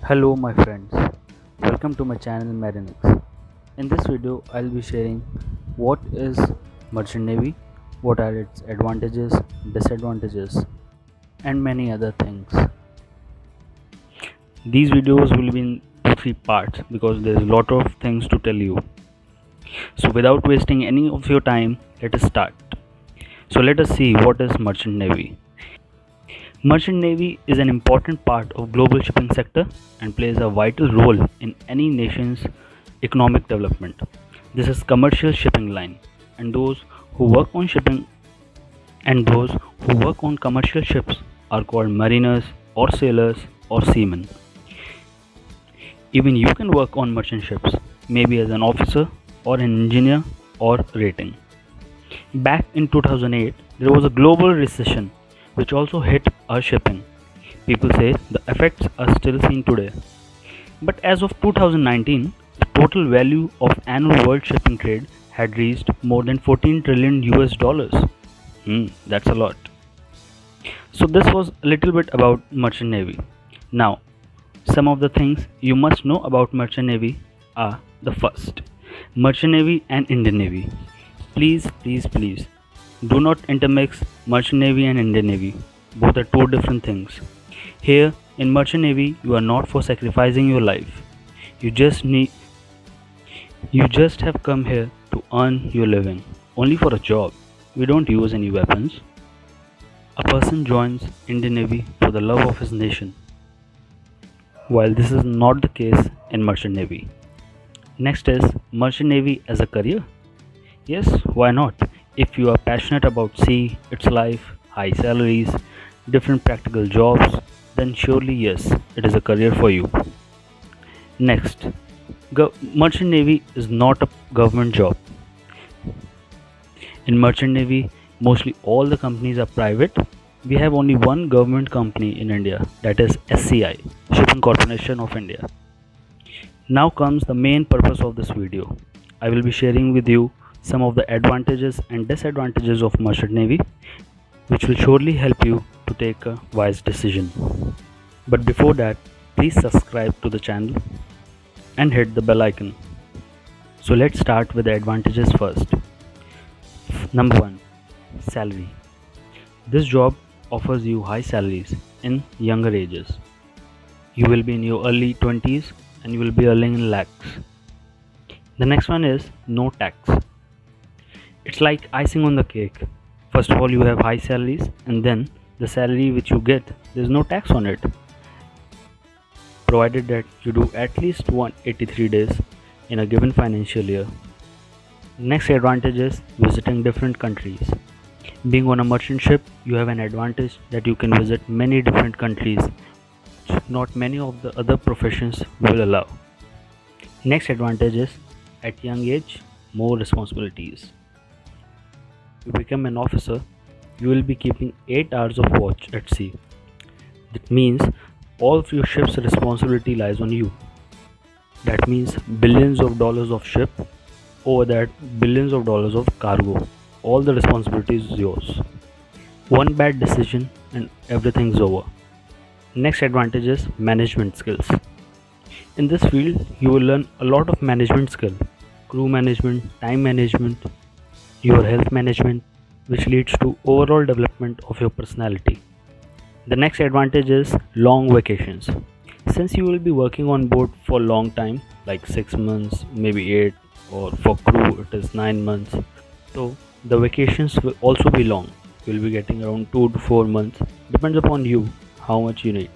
Hello my friends, welcome to my channel Marinix. In this video I'll be sharing what is Merchant Navy, what are its advantages, disadvantages and many other things. These videos will be in 2-3 parts because there's a lot of things to tell you. So without wasting any of your time, let us start. So let us see what is Merchant Navy. Merchant Navy is an important part of global shipping sector and plays a vital role in any nation's economic development. This is commercial shipping line and those who work on shipping and those who work on commercial ships are called mariners or sailors or seamen. Even you can work on merchant ships, maybe as an officer or an engineer or rating. Back in 2008, there was a global recession which also hit our shipping. People say the effects are still seen today. But as of 2019, the total value of annual world shipping trade had reached more than 14 trillion US dollars. That's a lot. So this was a little bit about Merchant Navy. Now, some of the things you must know about Merchant Navy are the first, Merchant Navy and Indian Navy. Please do not intermix Merchant Navy and Indian Navy. Both are two different things. Here in Merchant Navy, you are not for sacrificing your life. You just have come here to earn your living. Only for a job. We don't use any weapons. A person joins Indian Navy for the love of his nation. While this is not the case in Merchant Navy. Next is Merchant Navy as a career. Yes, why not? If you are passionate about sea, its life, high salaries, different practical jobs, then surely yes, it is a career for you. Next, Merchant Navy is not a government job. In Merchant Navy, mostly all the companies are private. We have only one government company in India, that is SCI, Shipping Corporation of India. Now comes the main purpose of this video. I will be sharing with you some of the advantages and disadvantages of Merchant Navy, which will surely help you to take a wise decision. But before that, please subscribe to the channel and hit the bell icon. So let's start with the advantages first. Number 1, salary. This job offers you high salaries in younger ages. You will be in your early 20s and you will be earning in lakhs. The next one is no tax. It's like icing on the cake. First of all, you have high salaries and then the salary which you get, there's no tax on it. Provided that you do at least 183 days in a given financial year. Next advantage is visiting different countries. Being on a merchant ship, you have an advantage that you can visit many different countries, which not many of the other professions will allow. Next advantage is, at young age, more responsibilities. If you become an officer, you will be keeping 8 hours of watch at sea. That means all of your ship's responsibility lies on you. That means billions of dollars of ship, over that billions of dollars of cargo. All the responsibility is yours. One bad decision and everything's over. Next advantage is management skills. In this field, you will learn a lot of management skill, crew management, time management, your health management, which leads to overall development of your personality. The next advantage is long vacations. Since you will be working on board for a long time, like 6 months, maybe 8, or for crew it is 9 months, so the vacations will also be long. You will be getting around 2 to 4 months, depends upon you how much you need.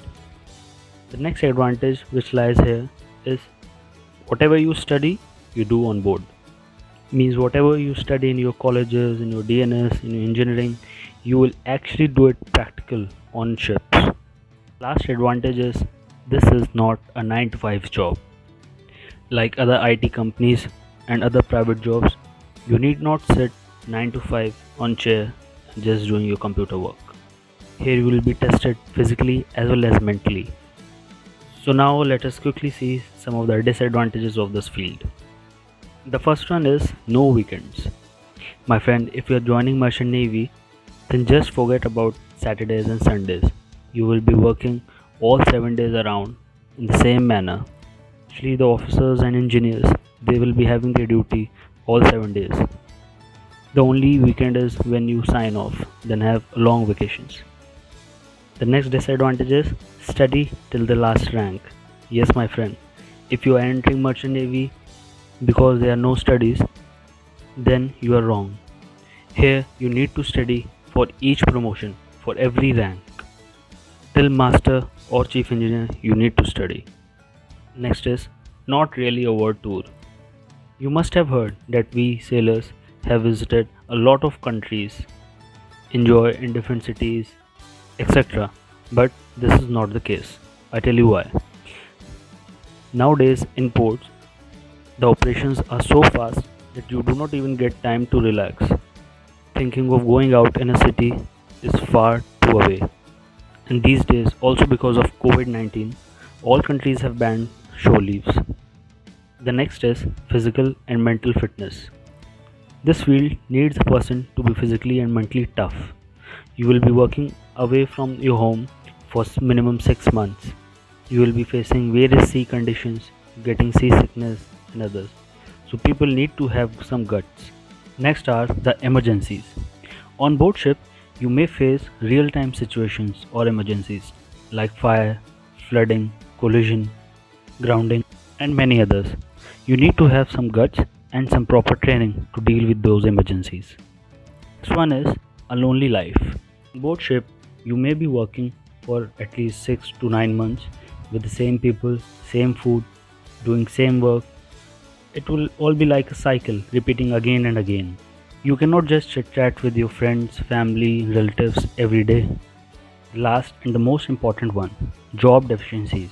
The next advantage which lies here is whatever you study, you do on board. Means whatever you study in your colleges, in your DNS, in your engineering, you will actually do it practical on ships. Last advantage is this is not a 9 to 5 job. Like other IT companies and other private jobs, you need not sit 9 to 5 on chair just doing your computer work. Here you will be tested physically as well as mentally. So now let us quickly see some of the disadvantages of this field. The first one is no weekends. My friend, if you are joining Merchant Navy, then just forget about Saturdays and Sundays. You will be working all 7 days around in the same manner. Actually, the officers and engineers, they will be having their duty all 7 days. The only weekend is when you sign off, then have long vacations. The next disadvantage is study till the last rank. Yes, my friend, if you are entering Merchant Navy because there are no studies, then you are wrong. Here, you need to study for each promotion, for every rank. Till master or chief engineer, you need to study. Next is not really a world tour. You must have heard that we sailors have visited a lot of countries, enjoy in different cities, etc. But this is not the case. I tell you why. Nowadays, in ports, the operations are so fast that you do not even get time to relax. Thinking of going out in a city is far too away. And these days, also because of COVID 19, all countries have banned shore leaves. The next is physical and mental fitness. This field needs a person to be physically and mentally tough. You will be working away from your home for minimum 6 months. You will be facing various sea conditions, getting seasickness and others. So people need to have some guts. Next are the emergencies. On board ship, you may face real-time situations or emergencies like fire, flooding, collision, grounding, and many others. You need to have some guts and some proper training to deal with those emergencies. Next one is a lonely life. On board ship, you may be working for at least 6 to 9 months with the same people, same food, doing same work. It will all be like a cycle, repeating again and again. You cannot just chit chat with your friends, family, relatives every day. Last and the most important one, job deficiencies.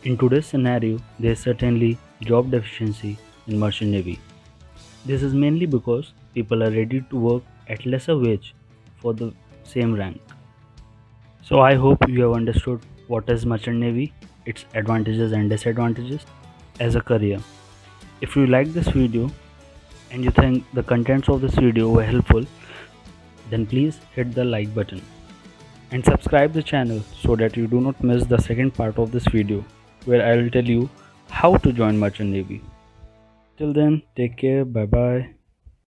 In today's scenario, there is certainly job deficiency in Merchant Navy. This is mainly because people are ready to work at lesser wage for the same rank. So I hope you have understood what is Merchant Navy, its advantages and disadvantages as a career. If you like this video and you think the contents of this video were helpful, then please hit the like button and subscribe the channel so that you do not miss the second part of this video where I will tell you how to join Merchant Navy. Till then, take care, bye bye.